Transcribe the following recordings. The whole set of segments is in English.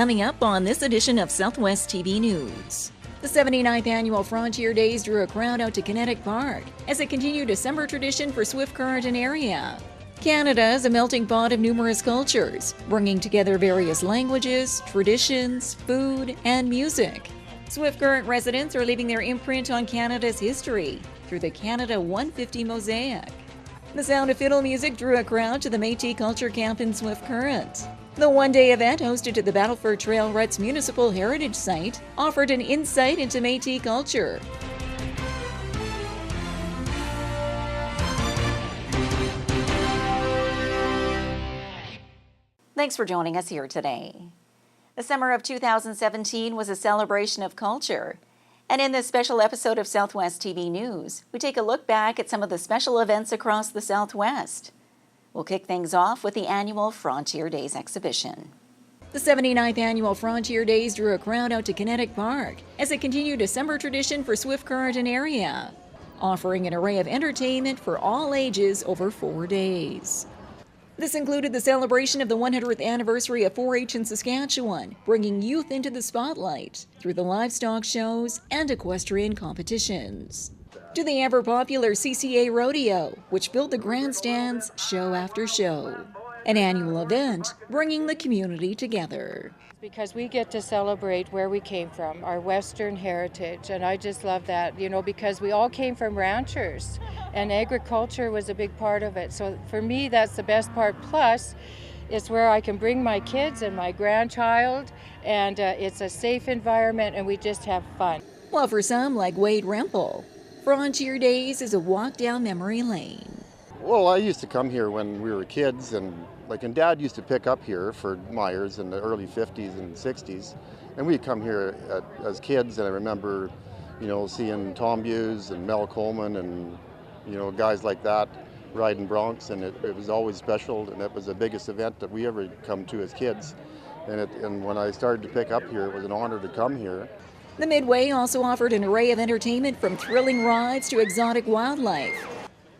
Coming up on this edition of Southwest TV News. The 79th Annual Frontier Days drew a crowd out to Kinetic Park as it continued a summer tradition for Swift Current and area. Canada is a melting pot of numerous cultures, bringing together various languages, traditions, food, and music. Swift Current residents are leaving their imprint on Canada's history through the Canada 150 Mosaic. The sound of fiddle music drew a crowd to the Métis Culture Camp in Swift Current. The one-day event, hosted at the Battleford Trail Ruts Municipal Heritage Site, offered an insight into Métis culture. Thanks for joining us here today. The summer of 2017 was a celebration of culture. And in this special episode of Southwest TV News, we take a look back at some of the special events across the Southwest. We'll kick things off with the annual Frontier Days exhibition. The 79th Annual Frontier Days drew a crowd out to Kinetic Park as it continued a summer tradition for Swift Current and area, offering an array of entertainment for all ages over 4 days. This included the celebration of the 100th anniversary of 4-H in Saskatchewan, bringing youth into the spotlight through the livestock shows and equestrian competitions, to the ever-popular CCA Rodeo, which filled the grandstands show after show, an annual event bringing the community together. Because we get to celebrate where we came from, our Western heritage, and I just love that, because we all came from ranchers, and agriculture was a big part of it. So for me, that's the best part. Plus, it's where I can bring my kids and my grandchild, and it's a safe environment, and we just have fun. Well, for some, like Wade Rempel, Frontier Days is a walk down memory lane. Well, I used to come here when we were kids, and Dad used to pick up here for Myers in the early 50s and 60s, and we'd come here as kids, and I remember, seeing Tom Buse and Mel Coleman and, guys like that riding broncs, and it was always special, and it was the biggest event that we ever come to as kids. And when I started to pick up here, it was an honor to come here. The Midway also offered an array of entertainment from thrilling rides to exotic wildlife.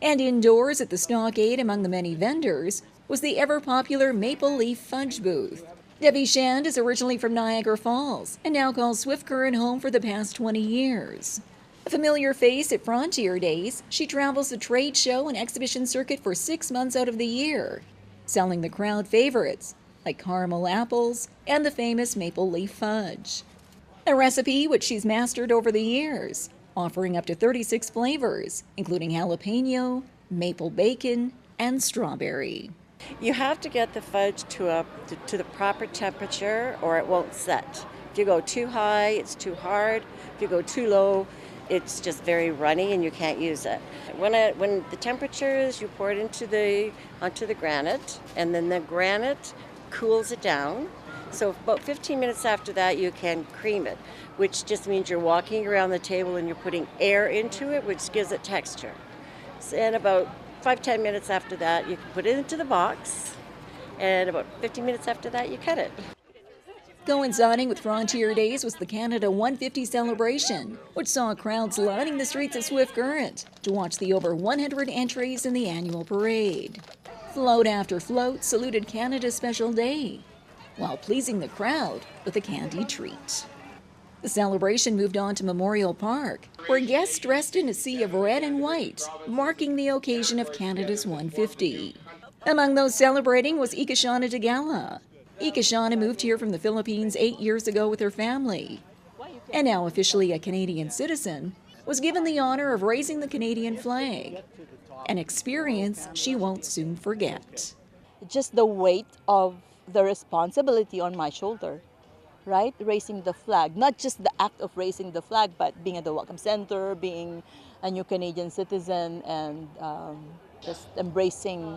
And indoors at the stockade, among the many vendors, was the ever-popular Maple Leaf Fudge booth. Debbie Shand is originally from Niagara Falls and now calls Swift Current home for the past 20 years. A familiar face at Frontier Days, she travels the trade show and exhibition circuit for 6 months out of the year, selling the crowd favorites like caramel apples and the famous Maple Leaf Fudge, a recipe which she's mastered over the years, offering up to 36 flavors, including jalapeno, maple bacon, and strawberry. You have to get the fudge to the proper temperature or it won't set. If you go too high, it's too hard. If you go too low, it's just very runny and you can't use it. When the temperature is, you pour it onto the granite, and then the granite cools it down. So about 15 minutes after that, you can cream it, which just means you're walking around the table and you're putting air into it, which gives it texture. And about 5-10 minutes after that, you can put it into the box, and about 15 minutes after that, you cut it. Coinciding with Frontier Days was the Canada 150 celebration, which saw crowds lining the streets of Swift Current to watch the over 100 entries in the annual parade. Float after float saluted Canada's special day, while pleasing the crowd with a candy treat. The celebration moved on to Memorial Park, where guests dressed in a sea of red and white, marking the occasion of Canada's 150. Among those celebrating was Ikashana Dagala. Ikashana moved here from the Philippines 8 years ago with her family, and now officially a Canadian citizen, was given the honor of raising the Canadian flag, an experience she won't soon forget. Just the weight of the responsibility on my shoulder, right? Raising the flag, not just the act of raising the flag, but being at the Welcome Center, being a new Canadian citizen, and just embracing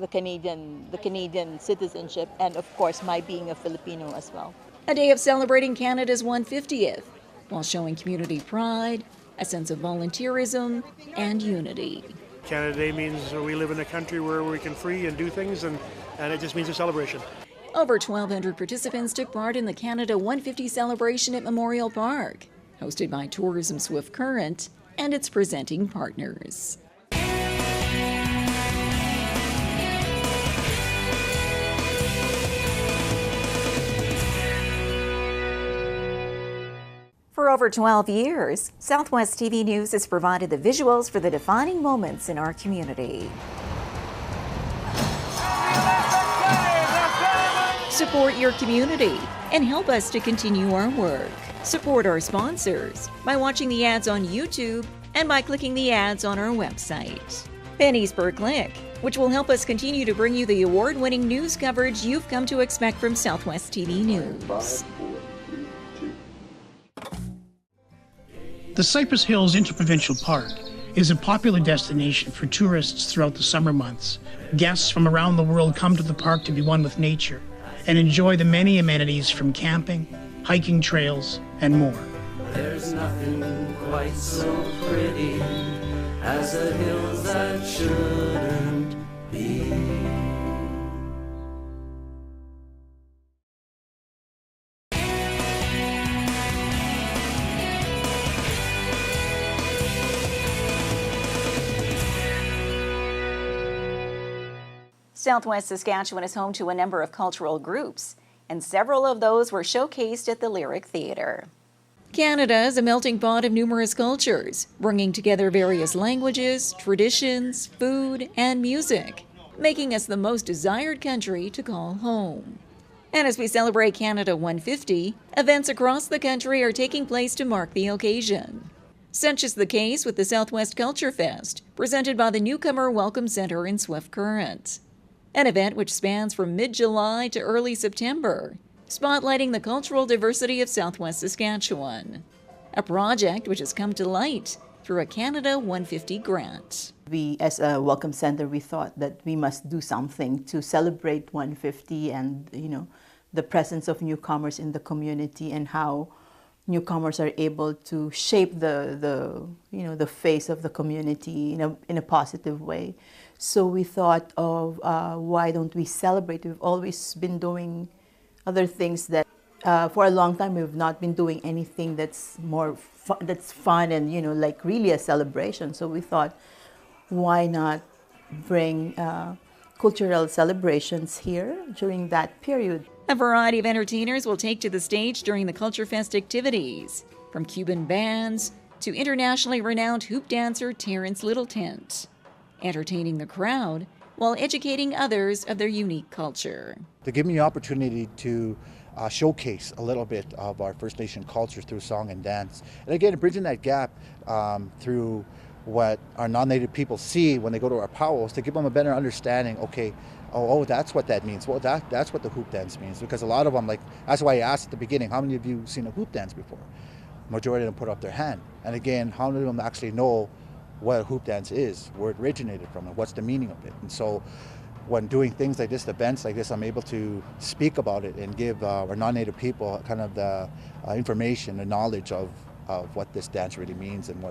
the Canadian citizenship, and of course my being a Filipino as well. A day of celebrating Canada's 150th, while showing community pride, a sense of volunteerism, and unity. Canada Day means we live in a country where we can free and do things, and it just means a celebration. Over 1,200 participants took part in the Canada 150 celebration at Memorial Park, hosted by Tourism Swift Current and its presenting partners. over 12 years, Southwest TV News has provided the visuals for the defining moments in our community. Support your community and help us to continue our work. Support our sponsors by watching the ads on YouTube and by clicking the ads on our website. Pennies per click, which will help us continue to bring you the award-winning news coverage you've come to expect from Southwest TV News. The Cypress Hills Interprovincial Park is a popular destination for tourists throughout the summer months. Guests from around the world come to the park to be one with nature and enjoy the many amenities from camping, hiking trails, and more. There's nothing quite so pretty as the hills that shouldn't be. Southwest Saskatchewan is home to a number of cultural groups, and several of those were showcased at the Lyric Theatre. Canada is a melting pot of numerous cultures, bringing together various languages, traditions, food, and music, making us the most desired country to call home. And as we celebrate Canada 150, events across the country are taking place to mark the occasion. Such is the case with the Southwest Culture Fest, presented by the Newcomer Welcome Center in Swift Current. An event which spans from mid-July to early September, spotlighting the cultural diversity of Southwest Saskatchewan. A project which has come to light through a Canada 150 grant. We, as a Welcome Center, we thought that we must do something to celebrate 150 and, the presence of newcomers in the community and how newcomers are able to shape the face of the community in a positive way. So we thought of why don't we celebrate? We've always been doing other things that for a long time we've not been doing anything that's more that's fun and like really a celebration. So we thought, why not bring cultural celebrations here during that period? A variety of entertainers will take to the stage during the Culture Fest activities, from Cuban bands to internationally renowned hoop dancer Terrence Littletent, entertaining the crowd while educating others of their unique culture. To give me the opportunity to showcase a little bit of our First Nation culture through song and dance. And again, bridging that gap through what our non-Native people see when they go to our powwows, to give them a better understanding, okay, oh, that's what that means. Well, that's what the hoop dance means. Because a lot of them, that's why I asked at the beginning, how many of you seen a hoop dance before? Majority of them put up their hand. And again, how many of them actually know what a hoop dance is, where it originated from, and what's the meaning of it? And so when doing things like this, events like this, I'm able to speak about it and give our non-Native people kind of the information, the knowledge of what this dance really means and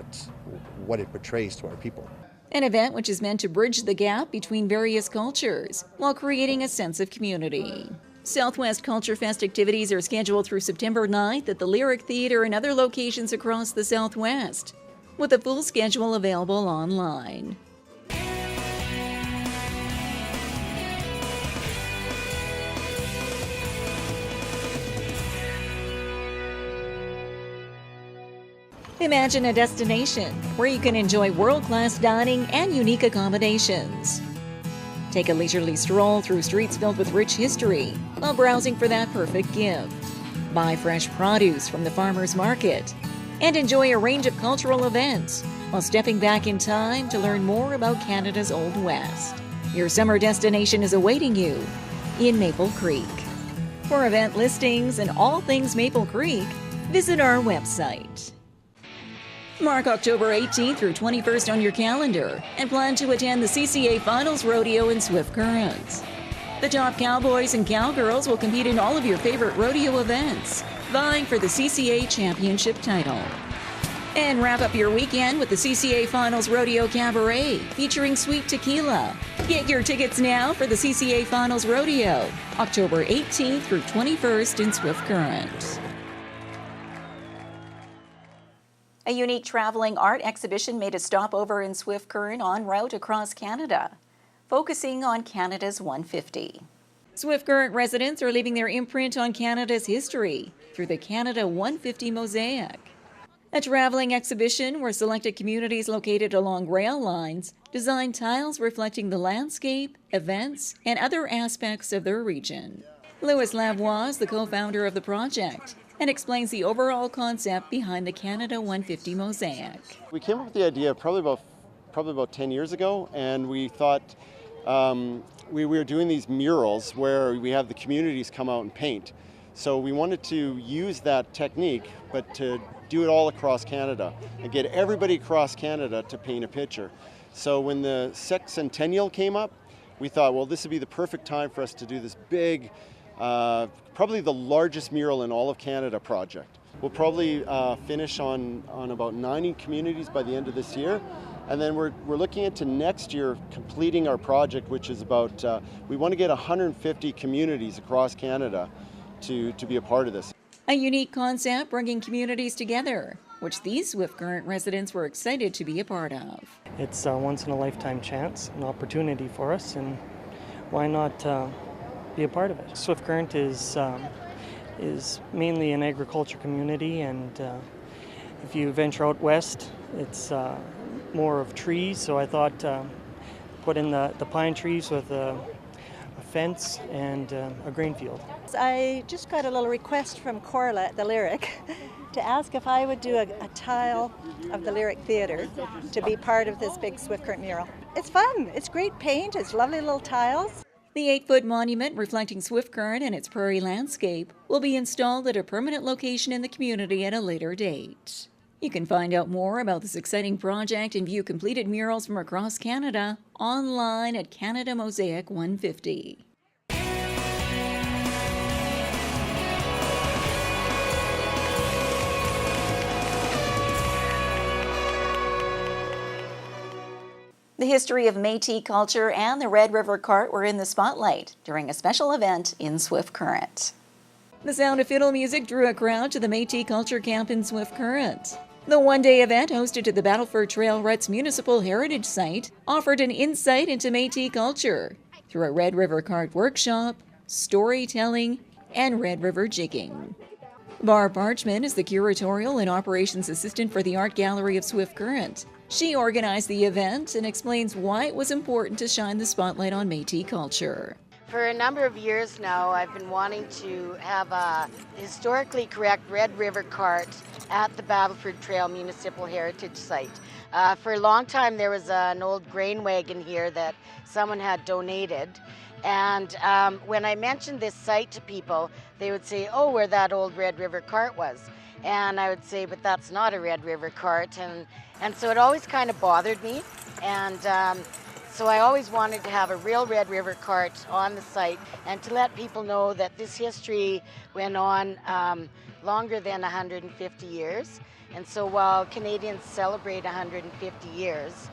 what it portrays to our people. An event which is meant to bridge the gap between various cultures while creating a sense of community. Southwest Culture Fest activities are scheduled through September 9th at the Lyric Theatre and other locations across the Southwest, with a full schedule available online. Imagine a destination where you can enjoy world-class dining and unique accommodations. Take a leisurely stroll through streets filled with rich history while browsing for that perfect gift. Buy fresh produce from the farmers market and enjoy a range of cultural events while stepping back in time to learn more about Canada's Old West. Your summer destination is awaiting you in Maple Creek. For event listings and all things Maple Creek, visit our website. Mark October 18th through 21st on your calendar and plan to attend the CCA Finals Rodeo in Swift Current. The top cowboys and cowgirls will compete in all of your favorite rodeo events, vying for the CCA Championship title. And wrap up your weekend with the CCA Finals Rodeo Cabaret featuring Sweet Tequila. Get your tickets now for the CCA Finals Rodeo, October 18th through 21st in Swift Current. A unique traveling art exhibition made a stopover in Swift Current en route across Canada, focusing on Canada's 150. Swift Current residents are leaving their imprint on Canada's history through the Canada 150 Mosaic. A traveling exhibition where selected communities located along rail lines designed tiles reflecting the landscape, events, and other aspects of their region. Louis Lavoie is the co-founder of the project and explains the overall concept behind the Canada 150 Mosaic. We came up with the idea probably about 10 years ago, and we thought we were doing these murals where we have the communities come out and paint. So we wanted to use that technique, but to do it all across Canada and get everybody across Canada to paint a picture. So when the sexcentennial came up, we thought, well, this would be the perfect time for us to do this big, probably the largest mural in all of Canada project. We'll probably finish on about 90 communities by the end of this year. And then we're looking into next year completing our project, which is about, we want to get 150 communities across Canada to be a part of this. A unique concept bringing communities together, which these Swift Current residents were excited to be a part of. It's a once-in-a-lifetime chance, an opportunity for us, and why not be a part of it? Swift Current is mainly an agriculture community, and if you venture out west, it's more of trees, so I thought put in the pine trees with a fence and a grain field. I just got a little request from Corla at the Lyric to ask if I would do a tile of the Lyric Theatre to be part of this big Swift Current mural. It's fun, it's great paint, it's lovely little tiles. The 8-foot monument reflecting Swift Current and its prairie landscape will be installed at a permanent location in the community at a later date. You can find out more about this exciting project and view completed murals from across Canada online at Canada Mosaic 150. The history of Métis culture and the Red River Cart were in the spotlight during a special event in Swift Current. The sound of fiddle music drew a crowd to the Métis Culture Camp in Swift Current. The one-day event, hosted at the Battleford Trail Ruts Municipal Heritage Site, offered an insight into Métis culture through a Red River Cart workshop, storytelling, and Red River jigging. Barb Parchman is the curatorial and operations assistant for the Art Gallery of Swift Current. She organized the event and explains why it was important to shine the spotlight on Métis culture. For a number of years now, I've been wanting to have a historically correct Red River Cart at the Battleford Trail Municipal Heritage Site. For a long time, there was an old grain wagon here that someone had donated. And when I mentioned this site to people, they would say, oh, where that old Red River Cart was. And I would say, but that's not a Red River Cart. And so it always kind of bothered me. And so I always wanted to have a real Red River Cart on the site and to let people know that this history went on longer than 150 years. And so while Canadians celebrate 150 years,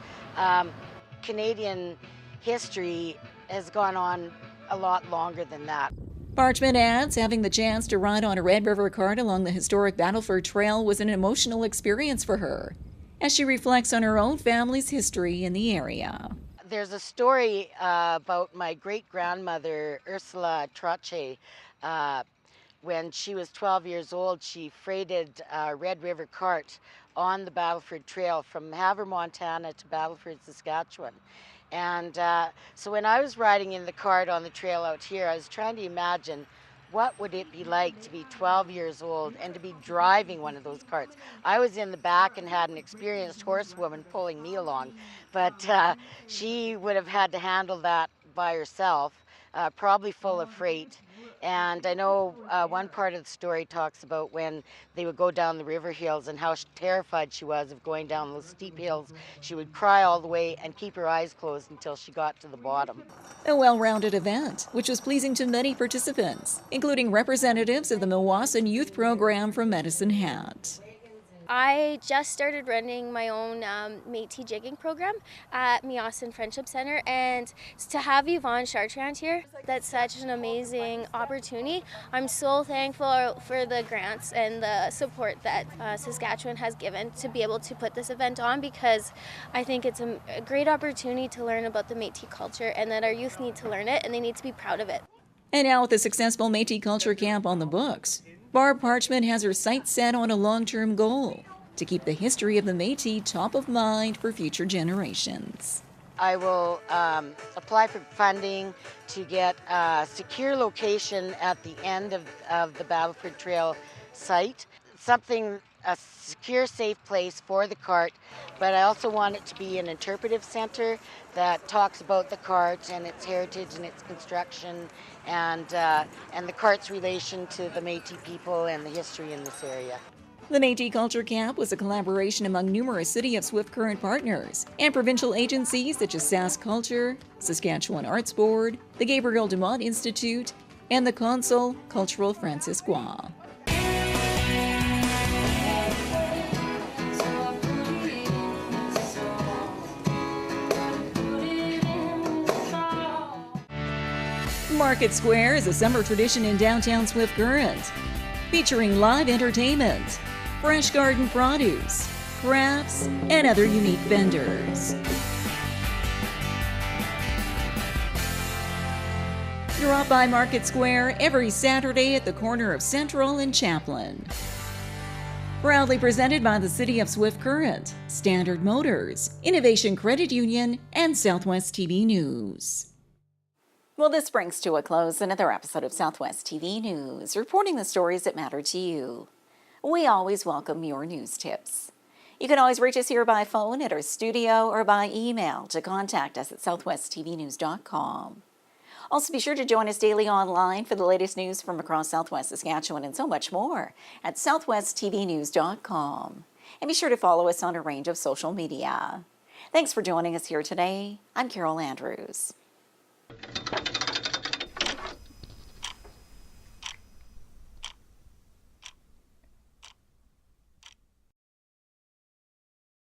Canadian history has gone on a lot longer than that. Parchman adds having the chance to ride on a Red River Cart along the historic Battleford Trail was an emotional experience for her, as she reflects on her own family's history in the area. There's a story about my great-grandmother, Ursula Troche. When she was 12 years old, she freighted a Red River Cart on the Battleford Trail from Havre, Montana to Battleford, Saskatchewan. And so when I was riding in the cart on the trail out here, I was trying to imagine what would it be like to be 12 years old and to be driving one of those carts. I was in the back and had an experienced horsewoman pulling me along, but she would have had to handle that by herself, probably full of freight. And I know one part of the story talks about when they would go down the river hills and how terrified she was of going down those steep hills. She would cry all the way and keep her eyes closed until she got to the bottom. A well-rounded event, which was pleasing to many participants, including representatives of the Meewasin Youth Program from Medicine Hat. I just started running my own Métis jigging program at Mosaic Friendship Center, and to have Yvonne Chartrand here, that's such an amazing opportunity. I'm so thankful for the grants and the support that Saskatchewan has given to be able to put this event on, because I think it's a great opportunity to learn about the Métis culture, and that our youth need to learn it and they need to be proud of it. And now with a successful Métis Culture Camp on the books, Barb Parchman has her sights set on a long-term goal, to keep the history of the Métis top of mind for future generations. I will apply for funding to get a secure location at the end of the Battleford Trail site. A secure, safe place for the cart, but I also want it to be an interpretive center that talks about the cart and its heritage and its construction and the cart's relation to the Métis people and the history in this area. The Métis Culture Camp was a collaboration among numerous City of Swift Current partners and provincial agencies such as Sask Culture, Saskatchewan Arts Board, the Gabriel Dumont Institute, and the Consul Cultural Franciscois. Market Square is a summer tradition in downtown Swift Current, featuring live entertainment, fresh garden produce, crafts, and other unique vendors. Drop by Market Square every Saturday at the corner of Central and Chaplin. Proudly presented by the City of Swift Current, Standard Motors, Innovation Credit Union, and Southwest TV News. Well, this brings to a close another episode of Southwest TV News, reporting the stories that matter to you. We always welcome your news tips. You can always reach us here by phone at our studio or by email to contact us at southwesttvnews.com. Also, be sure to join us daily online for the latest news from across Southwest Saskatchewan and so much more at southwesttvnews.com. And be sure to follow us on a range of social media. Thanks for joining us here today. I'm Carol Andrews.